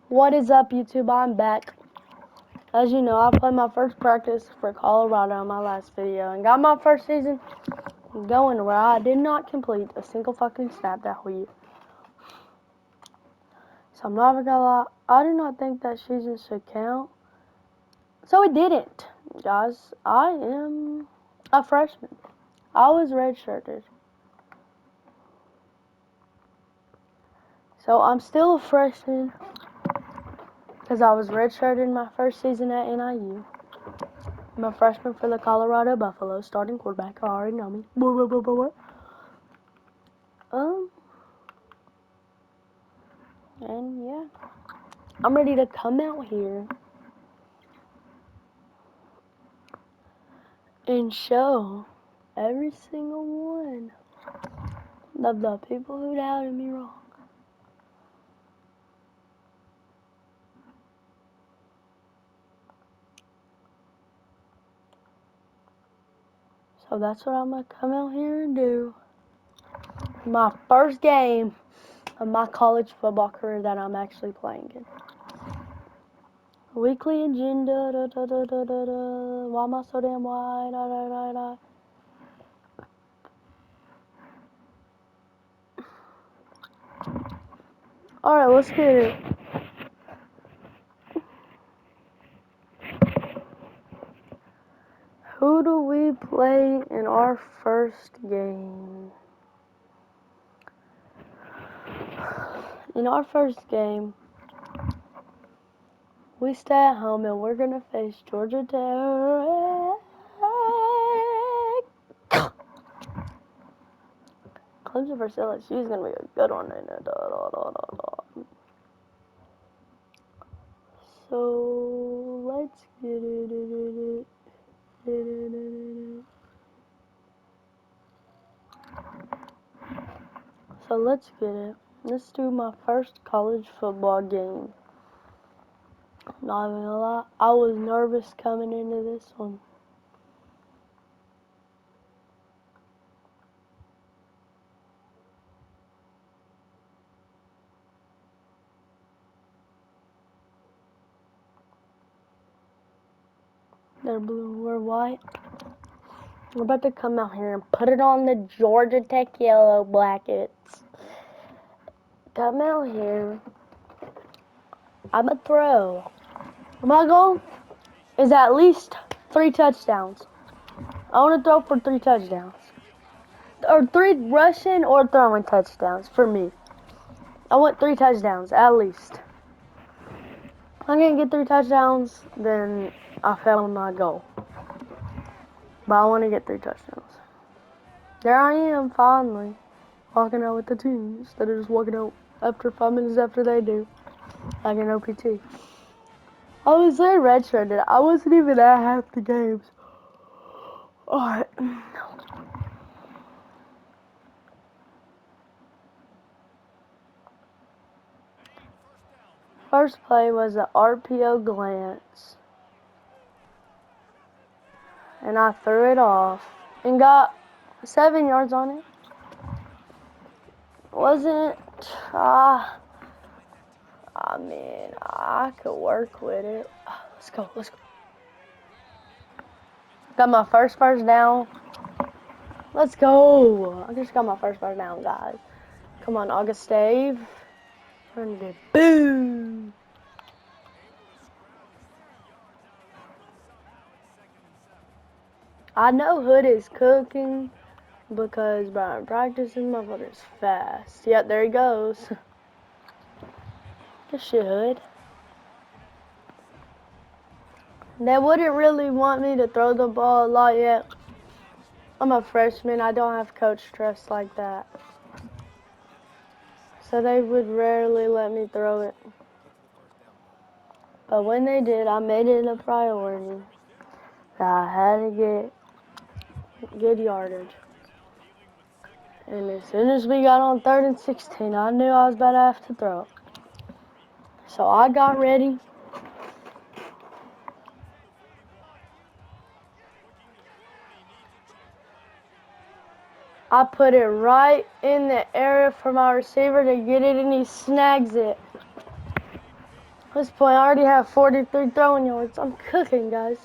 What is up, YouTube? I'm back. As you know, I played my first practice for Colorado in my last video and got my first season going where I did not complete a single fucking snap that whole year. So I'm not gonna lie, I do not think that season should count. So it didn't, guys. I am a freshman. I was redshirted. So I'm still a freshman because I was redshirted my first season at NIU. I'm a freshman for the Colorado Buffaloes, starting quarterback. I already know me. And yeah, I'm ready to come out here and show every single one of the people who doubted me wrong. So that's what I'm gonna come out here and do. My first game of my college football career that I'm actually playing in. Weekly agenda. Why am I so damn wide? Alright, let's get it. Who do we play in our first game? In our first game, we stay at home and we're gonna face Georgia Tech. Clemson versus LSU is gonna be a good one. So let's get it. So let's get it. Let's do my first college football game. Not even gonna lie, I was nervous coming into this one. They're blue, we're white. We're about to come out here and put it on the Georgia Tech Yellow Blackets. Come out here. I'm a throw. My goal is at least 3 touchdowns. I want to throw for 3 touchdowns. Or 3 rushing or throwing touchdowns for me. I want 3 touchdowns at least. If I can't get 3 touchdowns, then I failed my goal. But I want to get 3 touchdowns. There I am, finally, walking out with the team instead of just walking out after 5 minutes after they do, like an OPT. I was there redshirted. I wasn't even at half the games. Alright. First play was an RPO glance. And I threw it off and got 7 yards on it. Wasn't, I mean, I could work with it. Let's go. Got my first down. Let's go. I just got my first down, guys. Come on, August Dave. And then boom. I know Hood is cooking because by practicing my foot is fast. Yep, there he goes. Good shit, Hood. They wouldn't really want me to throw the ball a lot yet. I'm a freshman. I don't have coach trust like that. So they would rarely let me throw it. But when they did, I made it a priority that I had to get good yardage. And as soon as we got on 3rd and 16, I knew I was about to have to throw. So I got ready. I put it right in the area for my receiver to get it, and he snags it. this point, I already have 43 throwing yards. I'm cooking, guys.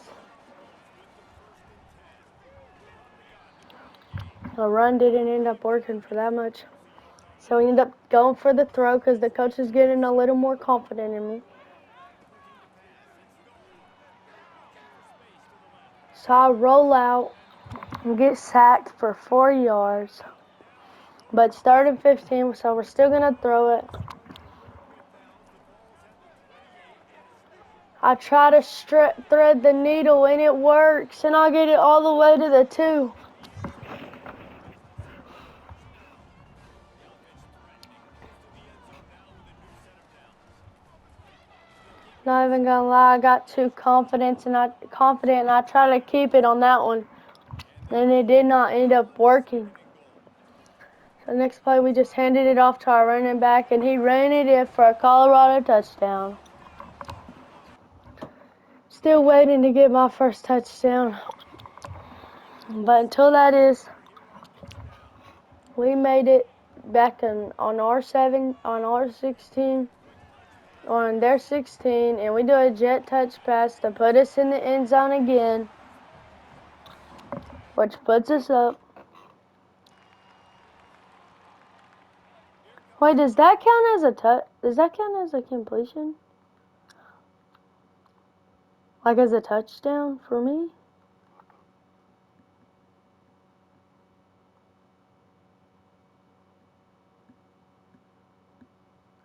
The run didn't end up working for that much. So we ended up going for the throw because the coach is getting a little more confident in me. So I roll out and get sacked for 4 yards. But it's 3rd and 15, so we're still going to throw it. I try to thread the needle and it works, and I get it all the way to the 2. Not even gonna lie, I got too confident and I tried to keep it on that one, and it did not end up working. So next play we just handed it off to our running back, and he ran it in for a Colorado touchdown. Still waiting to get my first touchdown. But until that is, we made it back on R7, on R16, on their 16, and we do a jet touch pass to put us in the end zone again, which puts us up. Wait, does that count as a does that count as a completion? Like as a touchdown for me?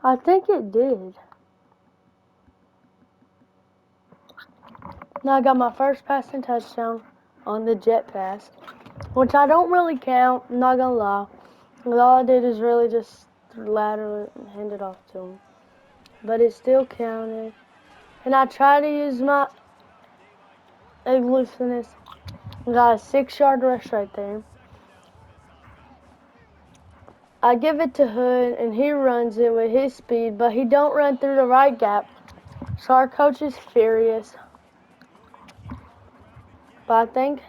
I think it did. Now I got my first passing touchdown on the jet pass, which I don't really count, I'm not gonna lie. All I did is really just lateral it and hand it off to him. But it still counted. And I try to use my elusiveness. Got a 6-yard rush right there. I give it to Hood, and he runs it with his speed, but he don't run through the right gap. So our coach is furious. But I think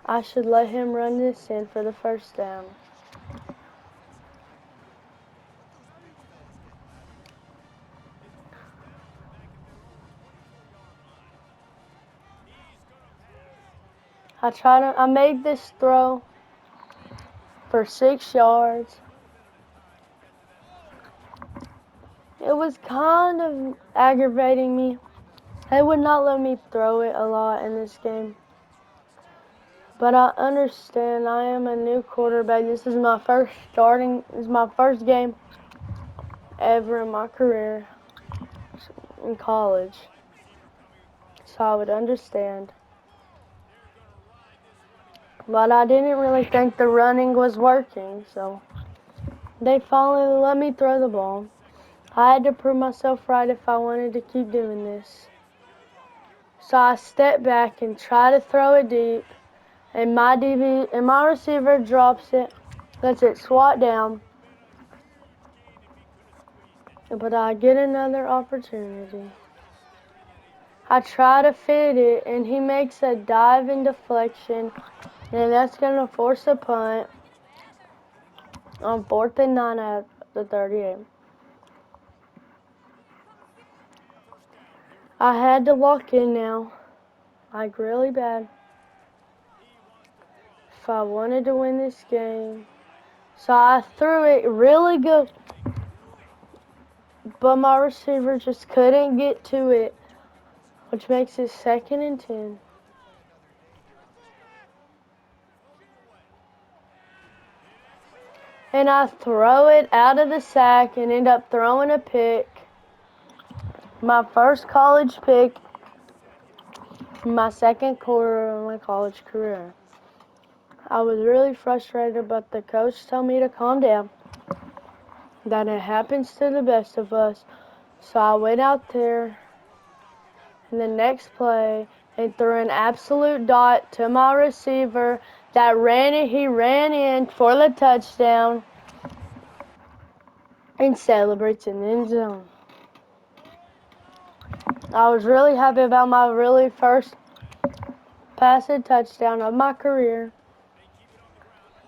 I should let him run this in for the first down. I made this throw for 6 yards. It was kind of aggravating me. They would not let me throw it a lot in this game. But I understand I am a new quarterback. This is my first game ever in my career in college. So I would understand. But I didn't really think the running was working, so they finally let me throw the ball. I had to prove myself right if I wanted to keep doing this. So I step back and try to throw it deep, and my receiver drops it, lets it swat down. But I get another opportunity. I try to fit it, and he makes a dive and deflection, and that's going to force a punt on 4th and 9 at the 38. I had to lock in now, like really bad, if I wanted to win this game. So I threw it really good, but my receiver just couldn't get to it, which makes it 2nd and 10. And I throw it out of the sack and end up throwing a pick. My first college pick, my 2nd quarter of my college career. I was really frustrated, but the coach told me to calm down, that it happens to the best of us. So I went out there in the next play and threw an absolute dot to my receiver that he ran in for the touchdown and celebrates in the end zone. I was really happy about my really first passing touchdown of my career.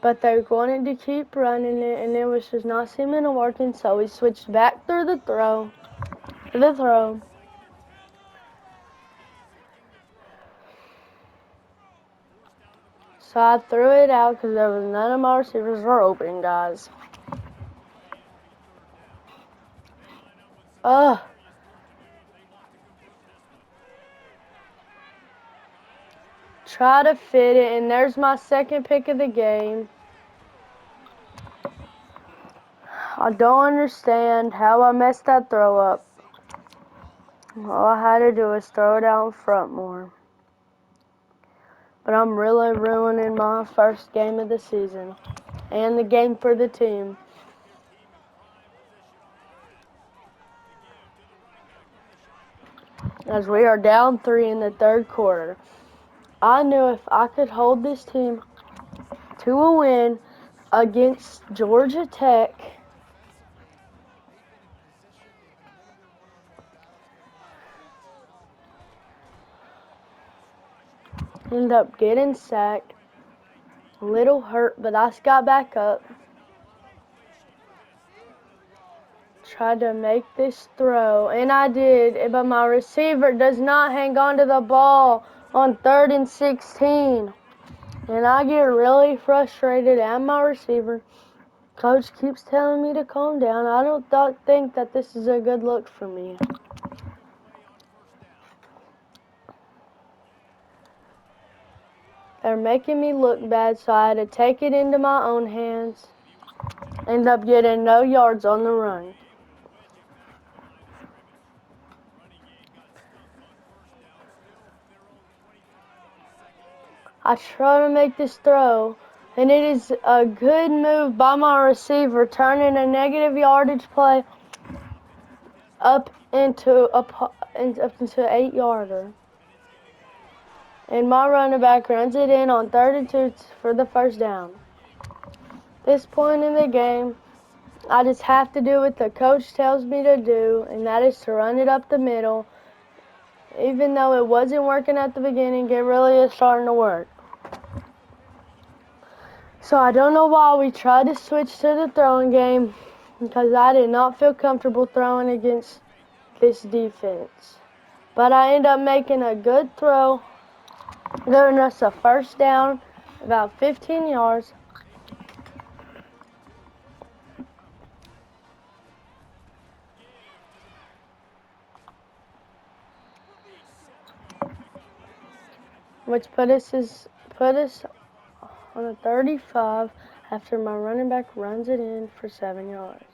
But they wanted to keep running it, and it was just not seeming to working, so we switched back through the throw. So I threw it out because there was none of my receivers were open, guys. Ugh. Try to fit it, and there's my second pick of the game. I don't understand how I messed that throw up. All I had to do was throw it out in front more. But I'm really ruining my first game of the season and the game for the team. As we are down 3 in the third quarter. I knew if I could hold this team to a win against Georgia Tech, end up getting sacked, a little hurt, but I got back up. Tried to make this throw, and I did, but my receiver does not hang on to the ball on 3rd and 16. And I get really frustrated at my receiver. Coach keeps telling me to calm down. I don't think that this is a good look for me. They're making me look bad, so I had to take it into my own hands. End up getting no yards on the run. I try to make this throw, and it is a good move by my receiver, turning a negative yardage play up into an 8-yarder. And my running back runs it in on 3rd and 2 for the first down. This point in the game, I just have to do what the coach tells me to do, and that is to run it up the middle. Even though it wasn't working at the beginning, it really is starting to work. So I don't know why we tried to switch to the throwing game, because I did not feel comfortable throwing against this defense. But I ended up making a good throw, giving us a first down, about 15 yards. Which put us on a 35 after my running back runs it in for 7 yards.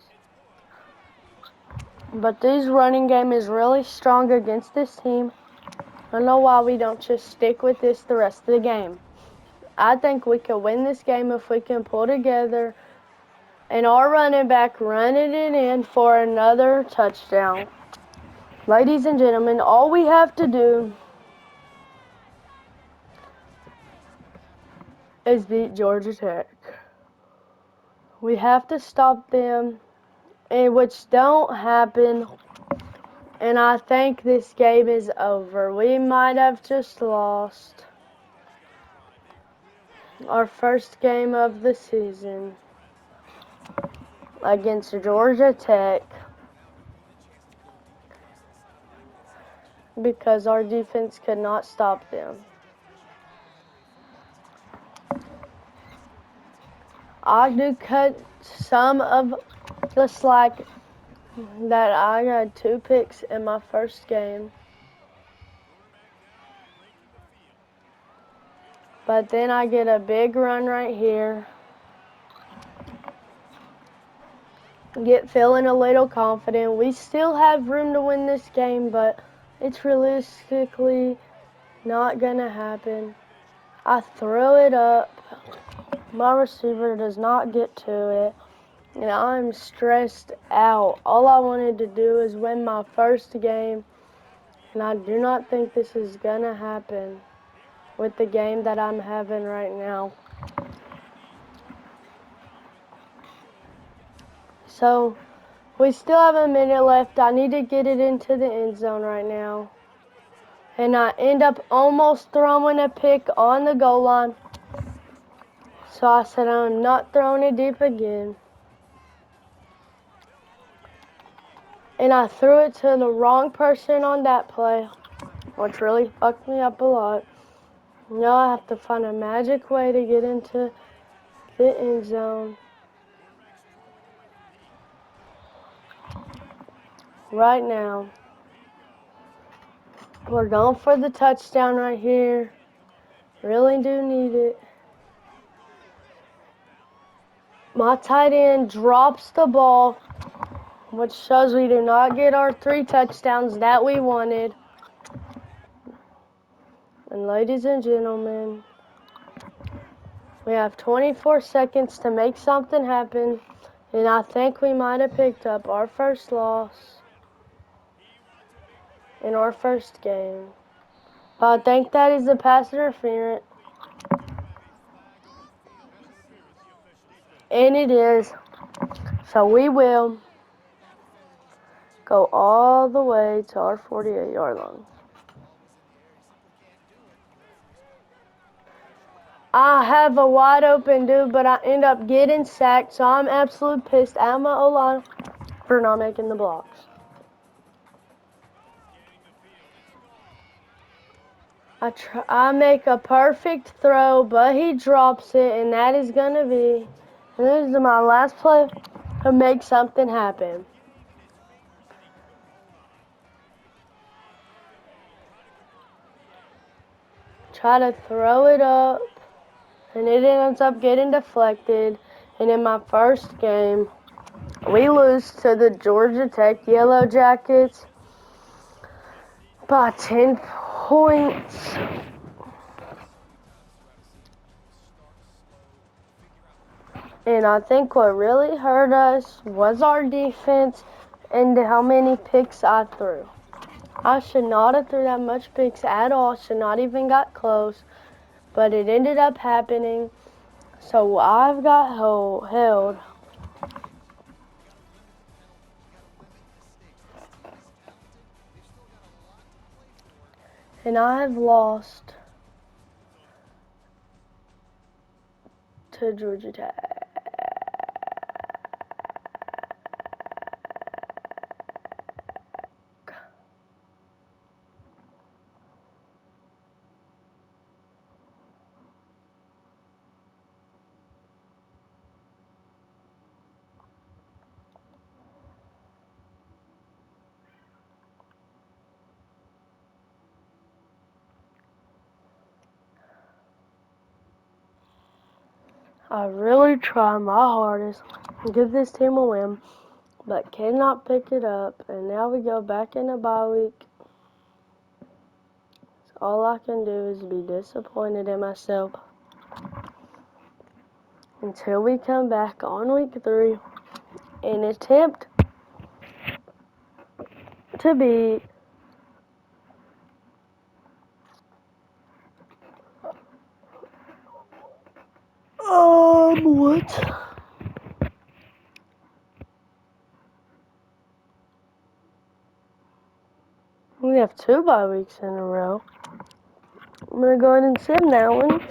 But this running game is really strong against this team. I don't know why we don't just stick with this the rest of the game. I think we can win this game if we can pull together and our running back running it in for another touchdown. Ladies and gentlemen, all we have to do is beat Georgia Tech. We have to stop them, which don't happen, and I think this game is over. We might have just lost our first game of the season against Georgia Tech because our defense could not stop them. I do cut some of the slack that I had 2 picks in my first game. But then I get a big run right here. Get feeling a little confident. We still have room to win this game, but it's realistically not gonna happen. I throw it up. My receiver does not get to it. And I'm stressed out. All I wanted to do is win my first game. And I do not think this is gonna happen with the game that I'm having right now. So, we still have a minute left. I need to get it into the end zone right now. And I end up almost throwing a pick on the goal line. So I said, I'm not throwing it deep again. And I threw it to the wrong person on that play, which really fucked me up a lot. Now I have to find a magic way to get into the end zone. Right now. We're going for the touchdown right here. Really do need it. My tight end drops the ball, which shows we do not get our 3 touchdowns that we wanted. And ladies and gentlemen, we have 24 seconds to make something happen. And I think we might have picked up our first loss in our first game. I think that is a pass interference. And it is. So we will go all the way to our 48-yard line. I have a wide open dude, but I end up getting sacked, so I'm absolutely pissed at my O-line for not making the blocks. I make a perfect throw, but he drops it, and that is going to be, and this is my last play to make something happen. Try to throw it up, and it ends up getting deflected. And in my first game, we lose to the Georgia Tech Yellow Jackets by 10 points. And I think what really hurt us was our defense and how many picks I threw. I should not have threw that much picks at all. Should not even got close. But it ended up happening. So I've got held. And I have lost to Georgia Tech. I really try my hardest to give this team a win, but cannot pick it up. And now we go back in the bye week. So all I can do is be disappointed in myself until we come back on week 3 and attempt to be what? We have 2 bye weeks in a row. I'm gonna go ahead and sim that one,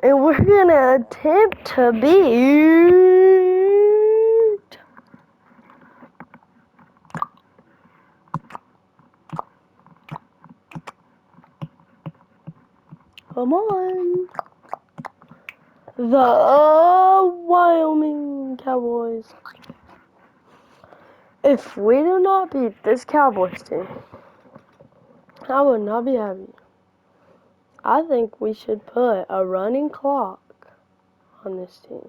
and we're gonna attempt to beat. Come on. The Wyoming Cowboys. If we do not beat this Cowboys team, I would not be happy. I think we should put a running clock on this team.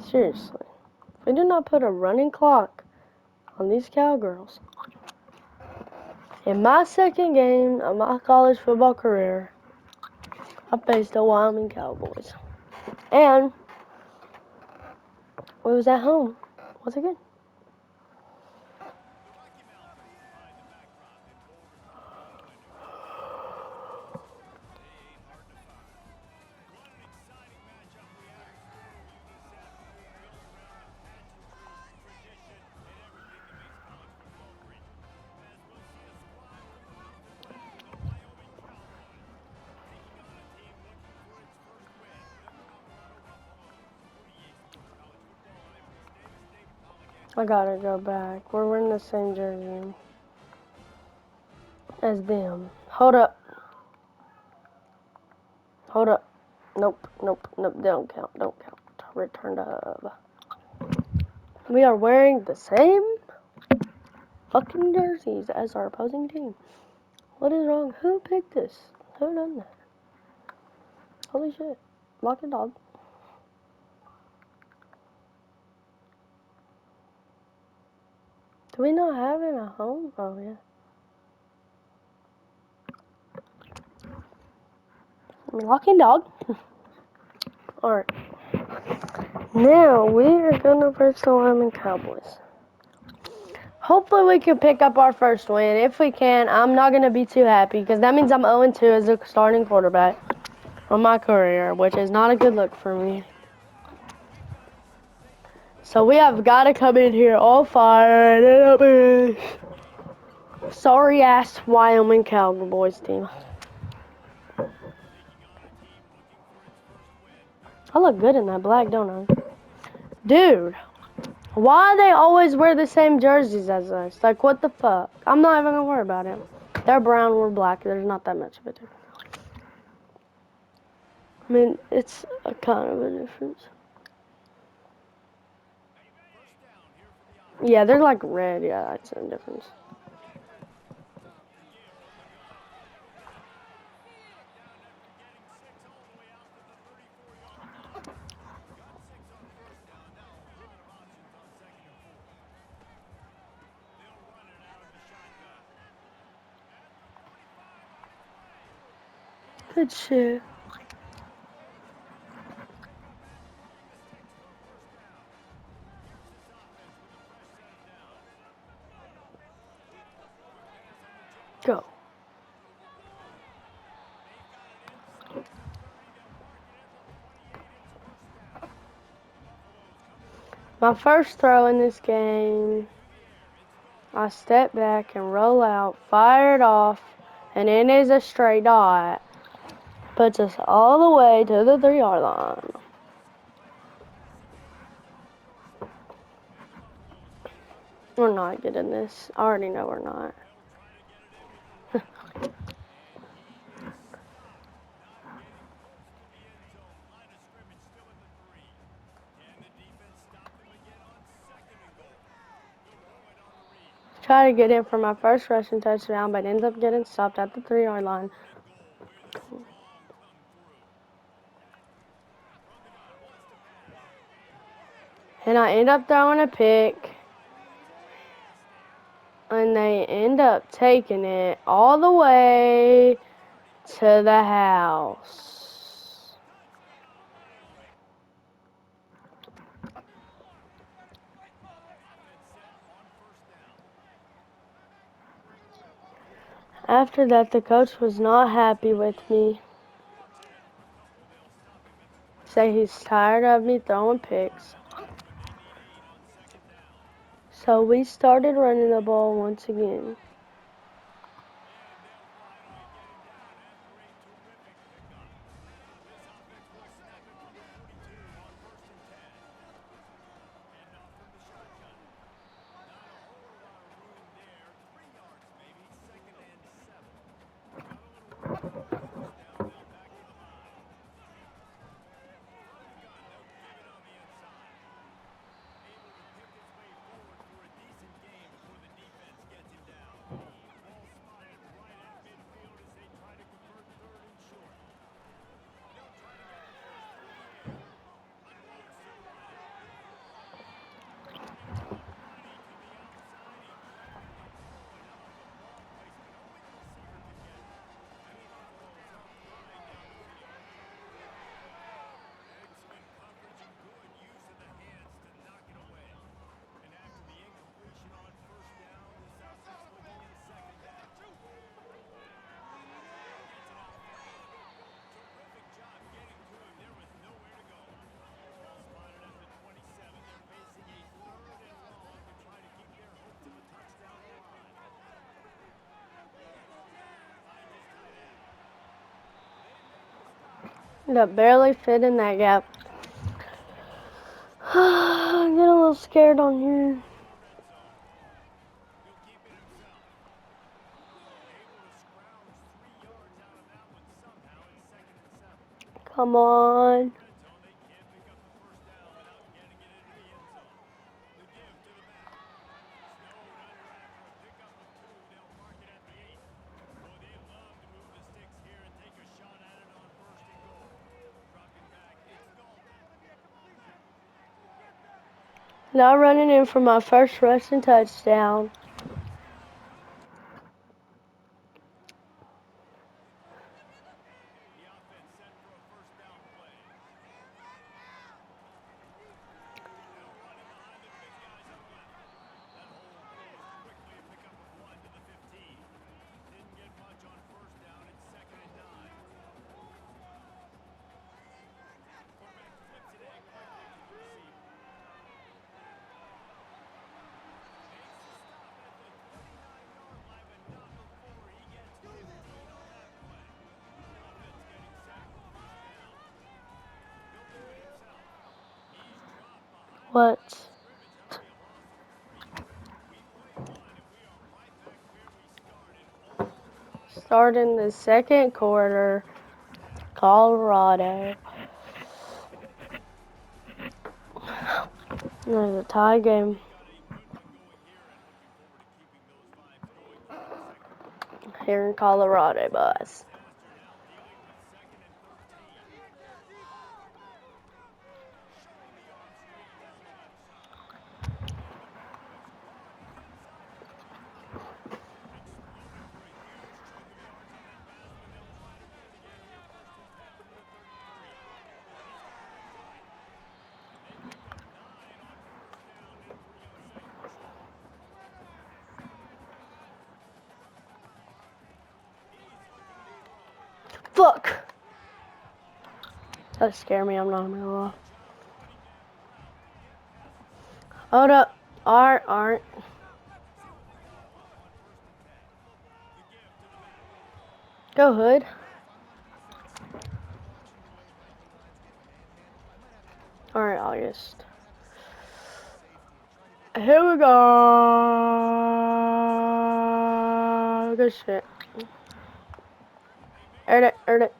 Seriously. If we do not put a running clock on these Cowgirls, in my second game of my college football career, I faced the Wyoming Cowboys. And we was at home once again. I gotta go back. We're wearing the same jersey as them. Hold up. Hold up. Nope, nope, nope. Don't count. Don't count. Return to. We are wearing the same fucking jerseys as our opposing team. What is wrong? Who picked this? Who done that? Holy shit. Lock the dog. Do we not have it at home? Oh, yeah. Locking dog. Alright. Now we are gonna verse the Wyoming Cowboys. Hopefully we can pick up our first win. If we can, I'm not gonna be too happy because that means I'm 0-2 as a starting quarterback on my career, which is not a good look for me. So we have got to come in here all fired up. Sorry ass Wyoming Cowboys team. I look good in that black, don't I? Dude, why they always wear the same jerseys as us? Like, what the fuck? I'm not even gonna worry about it. They're brown, we're black. There's not that much of a difference. I mean, it's a kind of a difference. Yeah, they're like red. Yeah, that's a difference. Good shit. Go. My first throw in this game, I step back and roll out, fire it off, and it is a straight dot. Puts us all the way to the 3-yard line. We're not getting this. I already know we're not. Try to get in for my first rushing touchdown, but ends up getting stopped at the 3-yard line. And I end up throwing a pick. And they end up taking it all the way to the house. After that, the coach was not happy with me. Say he's tired of me throwing picks. So we started running the ball once again. That barely fit in that gap. I'm getting a little scared on here. Come on. Now running in for my first rushing touchdown. What? Starting the second quarter, Colorado. There's a tie game here in Colorado, boys. Fuck! That scared me, I'm not gonna lie. Hold up. Art. Go, Hood. Alright, August. Here we go. Good shit. Earn it.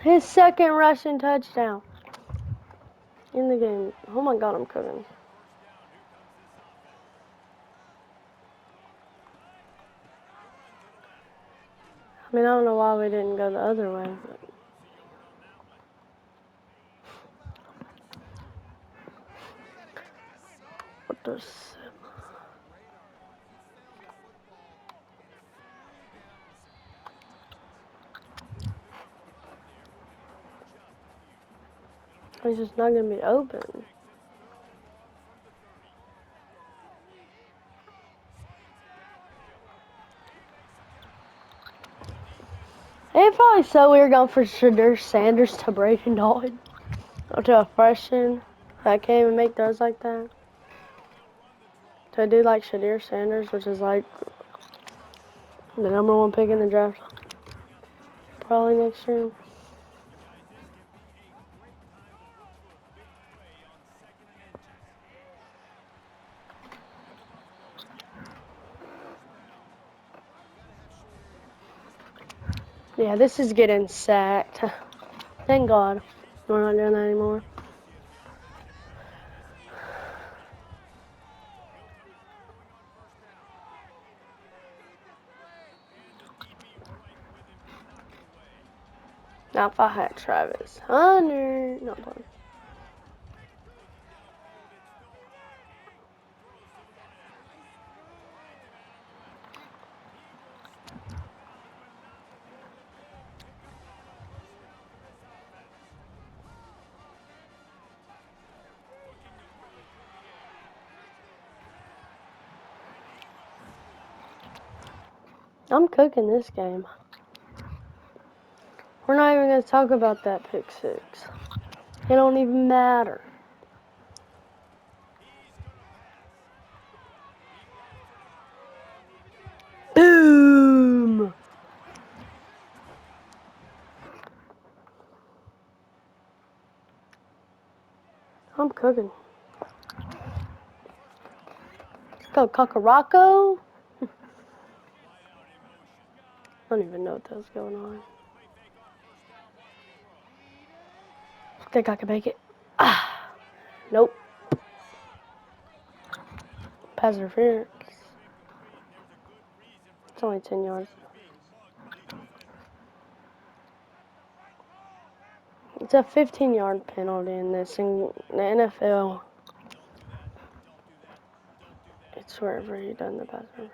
His second rushing touchdown in the game. Oh my god, I'm cooking. I mean, I don't know why we didn't go the other way. But what does... It's just not gonna be open. It's probably so weird going for Shadur Sanders to Braden Dalton. Or to a freshman that can't even make throws like that. To a dude like Shadur Sanders, which is like the #1 pick in the draft. Probably next year. Yeah, this is getting sacked. Thank God. We're not doing that anymore. Now if I had Travis Hunter, not playing. I'm cooking this game. We're not even going to talk about that pick six. It don't even matter. Boom! I'm cooking. Go Kakarako. I don't even know what the hell's going on. Think I can make it? Ah, nope. Pass interference. It's only 10 yards. It's a 15-yard penalty in this. In the NFL, it's wherever you done the pass interference.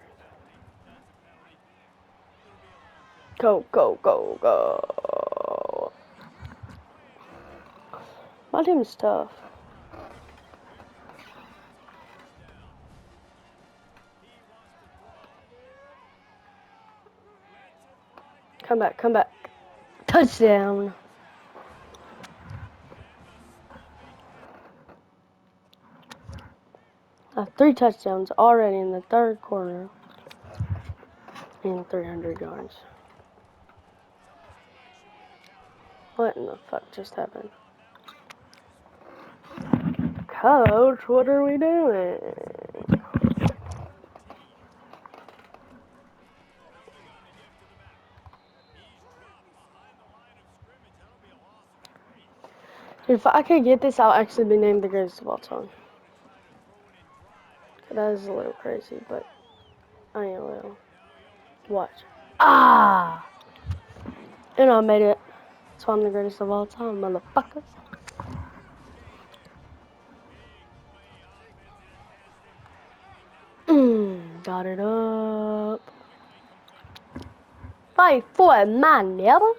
Go, go, go, go. My team's tough. Come back, come back. Touchdown. 3 touchdowns already in the third quarter. And 300 yards. What in the fuck just happened? Coach, what are we doing? If I could get this, I'll actually be named the greatest of all time. That is a little crazy, but I ain't a little. Watch. Ah! And I made it. So I'm the greatest of all time, motherfucker. Got it up. Fight for my neighbor.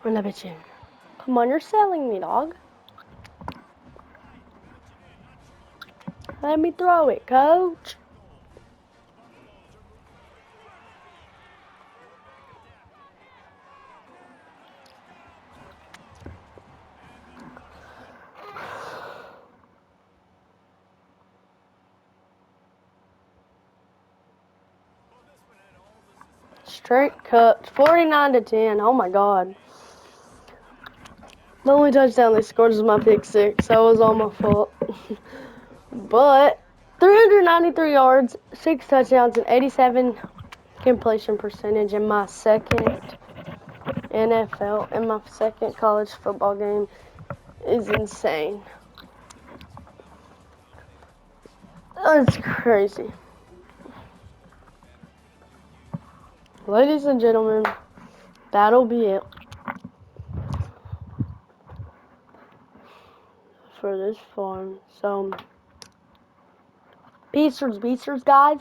Run that bitch in. Come on, you're selling me, dog. Let me throw it, coach. Straight cuts. 49-10. Oh my god. The only touchdown they scored was my pick 6. That was all my fault. But 393 yards, 6 touchdowns, and 87 completion percentage in my second NFL, in my second college football game is insane. That's crazy. Ladies and gentlemen, that'll be it for this farm. So, peace, guys.